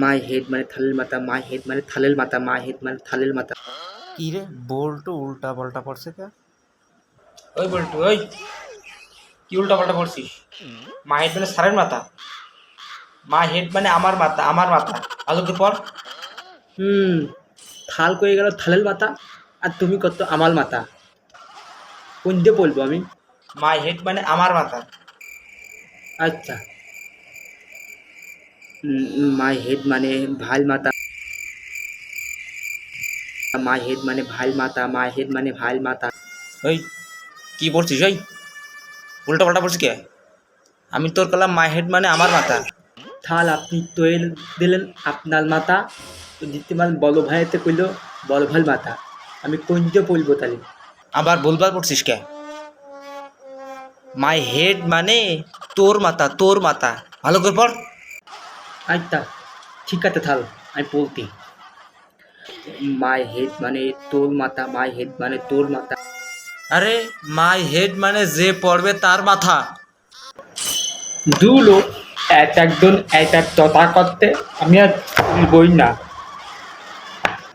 My head মানে থালের মাথা, my head মানে থালের মাথা, মাই হেড মানে থালের মাথা। কি রে বল্টু উল্টা পাল্টা পড়ছে কে? ওই বল্টু ওই, কি উল্টা পাল্টা করছিস? মা হেড মানে সারের মাথা, মা হেড মানে আমার মাথা, আমার মাথা। ভালো করে পড়। হুম, থাল কয়ে গেল থালের মাথা, আর তুমি কত আমার মাথা। কোন দিয়ে বলবো আমি? মাই হেড মানে আমার মাথা। আচ্ছা, মাই হেড মানে ভাল মাথা, মাই হেড মানে ভাল মাথা, মাই হেড মানে ভাল মাথা। ওই কি পড়ছিস? ওই উল্টা পাল্টা পড়ছিস কে? আমি তোর কলাম মাই হেড মানে আমার মাথা। থাল আপনি তৈল দিলেন আপনার মাথা, তো দিতে পারেন বড় ভাইতে কইল বড় ভাল মাথা। আমি কোন দিয়ে বলবো তাহলে? আবার ভুলভাল পড়ছিস কে? মাই হেড মানে তোর মাথা, তোর মাথা। ভালো করে পড়। আচ্ছা, ঠিক আছে থাল, আমি বলতি। মাই হেড মানে তোর মাথা, মাই হেড মানে তোর মাথা। আরে মাই হেড মানে যে পড়বে তার মাথা। দুলো এক একজন এক এক কথা করতে, আমি আর বই না।